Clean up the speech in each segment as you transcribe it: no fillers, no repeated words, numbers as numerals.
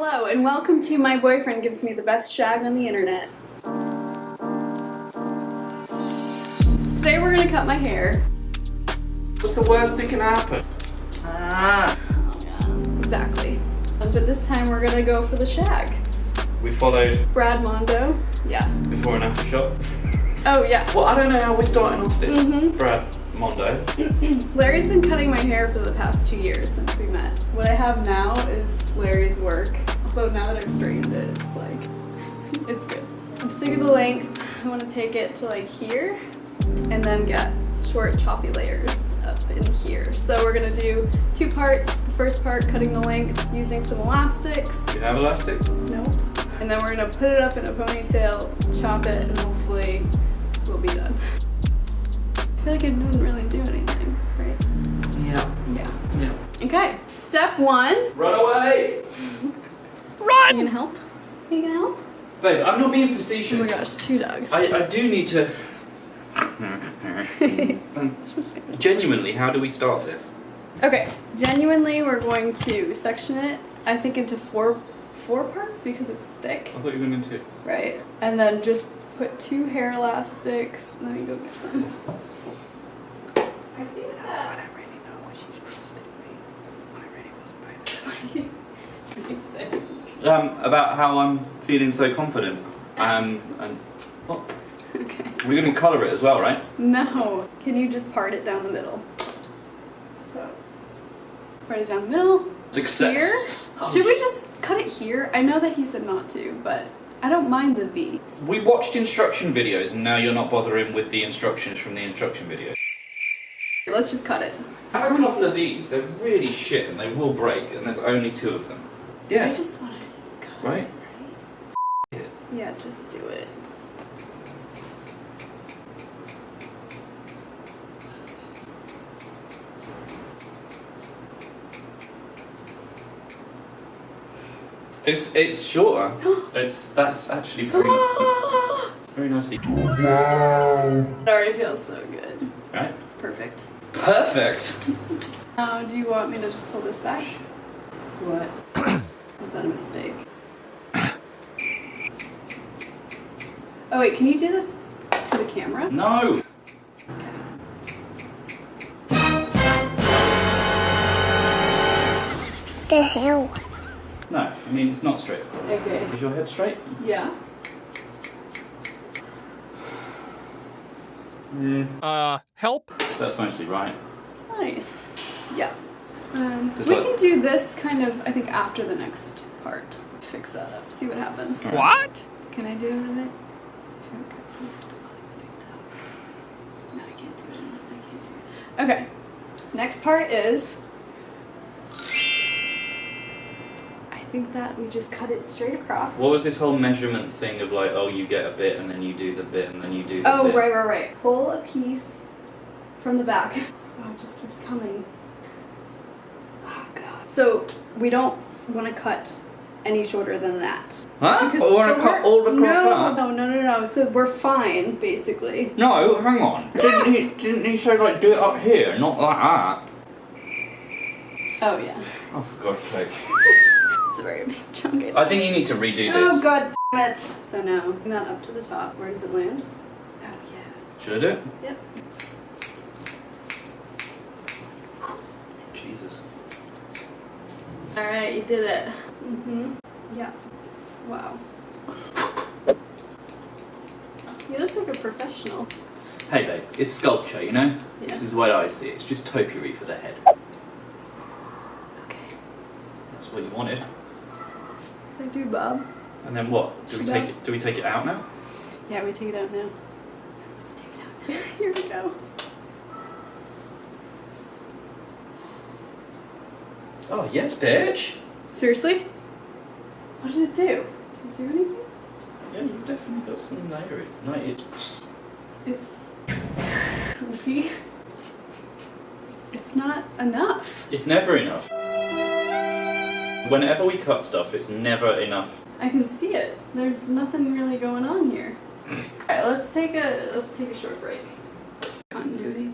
Hello and welcome to My Boyfriend Gives Me the Best Shag on the Internet. Today we're gonna cut my hair. What's the worst that can happen? Oh yeah, exactly. But this time we're gonna go for the shag. We followed Brad Mondo. Yeah. before and after shot. Oh yeah. Well, I don't know how we're starting off this. Mhm. Brad Mondo. Larry's been cutting my hair for the past 2 years since we met. What I have now is Larry's work. Although now that I've straightened it, it's like, it's good. I'm sick of the length. I want to take it to like here and then get short choppy layers up in here. So we're gonna do 2 parts. The first part, cutting the length using some elastics. Do you have elastics? Nope. And then we're gonna put it up in a ponytail, chop it, and hopefully we'll be done. I feel like it didn't really do anything, right? Yeah. Yeah. Okay, step 1. Run away! Are you gonna help? Are you gonna help? Babe, I'm not being Oh my facetious. gosh, 2 dogs. I do need to... Genuinely, how do we start this? Okay, genuinely, we're going to section it, I think, into four parts because it's thick, I thought you were going to... right? And then just put 2 hair elastics. Let me go get them. I think I that. don't really know what she's trusting me. I really wasn't What do you say? about how I'm feeling so confident. And what? Okay. We're going to colour it as well, right? No. Can you just part it down the middle? So, part it down the middle. Success. Here? Oh, Should we just cut it here? I know that he said not to, but I don't mind the V. We watched instruction videos and now you're not bothering with the instructions from the instruction video. Let's just cut it. I have a couple of these, they're really shit and they will break and there's only 2 of them. Yeah. I just want to cut Right? it, right? Yeah, just do it. It's shorter. That's actually very, it's very nicely. It already feels so good. Right? It's perfect. Perfect. Now, do you want me to just pull this back? What? Was that a mistake? Oh wait, can you do this to the camera? No. Okay. The hell? No, I mean it's not straight. Okay. Is your head straight? Yeah. Help? That's mostly right. Nice. Yeah. Just We like- can do this kind of, I think, after the next part. Fix that up. See what happens. What? Can I do it in it? Should I cut this? No, I can't do it. I can't do it. Okay. Next part is. I think that we just cut it straight across. What was this whole measurement thing of like, oh, you get a bit and then you do the bit and then you do the Oh, bit? right. Pull a piece from the back. Oh, it just keeps coming. Oh, God. So, we don't want to cut any shorter than that. Huh? Because- I want but to cut we're- all across that? No. So, we're fine, basically. No, hang on. Didn't he say like do it up here, not like that? Oh, yeah. Oh, for God's sake. It's a very big chunk. I think you need to redo this. Oh, God damn it. So now, bring that up to the top. Where does it land? Oh, yeah. Should I do it? Yep. Jesus. Alright, you did it. Yeah. Wow. You look like a professional. Hey babe, it's sculpture, you know? Yeah. This is the way I see it. It's just topiary for the head. Okay. That's what you wanted. I do, Bob. And then what? Do we take it? Do we take it out now? Yeah, we take it out now. Take it out now. Here we go. Oh yes, bitch. Seriously? What did it do? Did it do anything? Yeah, you've definitely got some layering. No, It's poofy. It's not enough. it's never enough. Whenever we cut stuff, it's never enough. I can see it. There's nothing really going on here. Alright, let's take a short break. Continuity.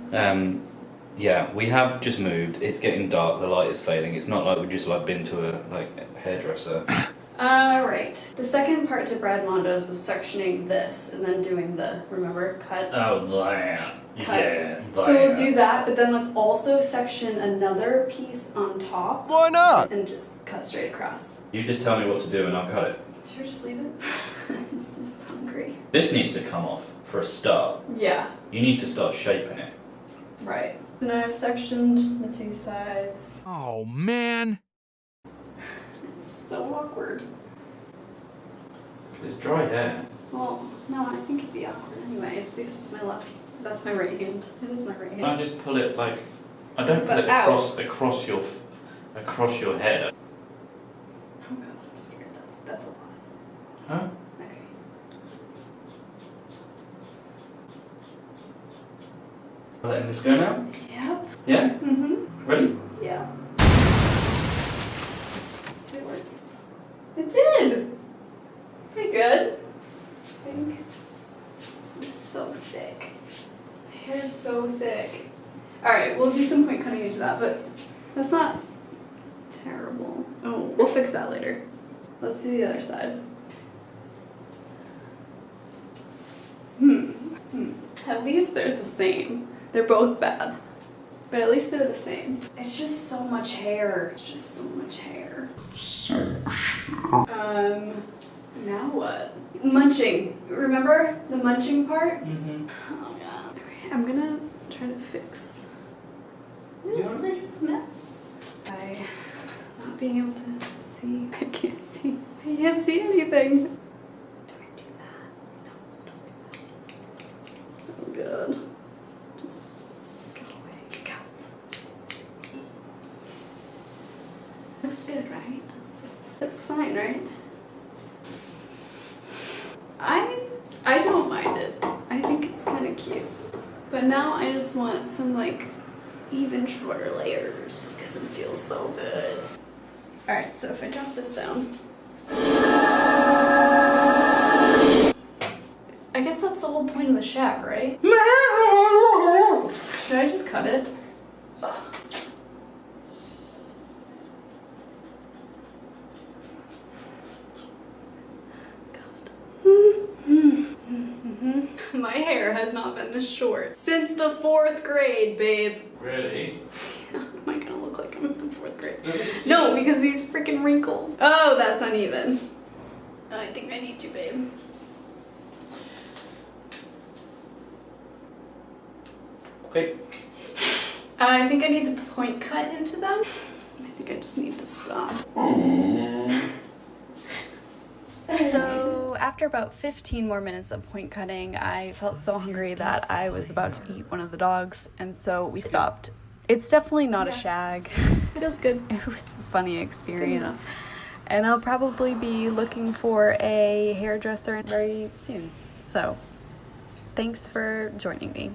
Yeah, we have just moved. It's getting dark. The light is fading. It's not like we've just like been to a hairdresser. Alright. The second part to Brad Mondo's was sectioning this and then doing the, remember, cut? Oh, yeah. Cut. Yeah. So we'll do that, but then let's also section another piece on top. Why not? And just cut straight across. You just tell me what to do and I'll cut it. Should we just leave it? I'm just hungry. This needs to come off for a start. Yeah, You need to start shaping it. right. So now I've sectioned the two sides. Oh, man. It's so awkward. It's dry hair. Well, no, I think it'd be awkward anyway. It's because it's my left. That's my right hand. It is my right hand. I just pull it like, I don't put But it out. across your head. Oh god, I'm scared. That's a lot. Huh? Okay. Letting this go now? Yep. Yeah? Mm-hmm. Ready? Yeah. Did it work? It did! Pretty good. I think. It's so thick. My hair is so thick. Alright, we'll do some point cutting into that, but that's not terrible. Oh, we'll fix that later. Let's do the other side. At least they're the same. They're both bad, but at least they're the same. It's just so much hair. It's just so much hair. Now what? Munching. Remember the munching part? Mm-hmm. Oh god. Okay, I'm gonna try to fix You hungry? this mess by not being able to see. I can't see. I can't see anything. Do I do that? No, don't do that. Oh god. Just go away. Go. Looks good, right? Looks fine, right? I don't mind it. I think it's kind of cute. But now I just want some like even shorter layers because this feels so good. Alright, so if I drop this down. I guess that's the whole point of the shag, right? Should I just cut it? My hair has not been this short since the 4th grade, babe. Really? Am I gonna look like I'm in the 4th grade? Does it see- No, because these freaking wrinkles. Oh, that's uneven. I think I need you, babe. Okay. I think I need to point cut into them. I think I just need to stop. So after about 15 more minutes of point cutting, I felt so hungry that I was about to eat one of the dogs, and so we stopped. It's definitely not a shag. It feels good. It was a funny experience. enough. And I'll probably be looking for a hairdresser very soon. So, thanks for joining me.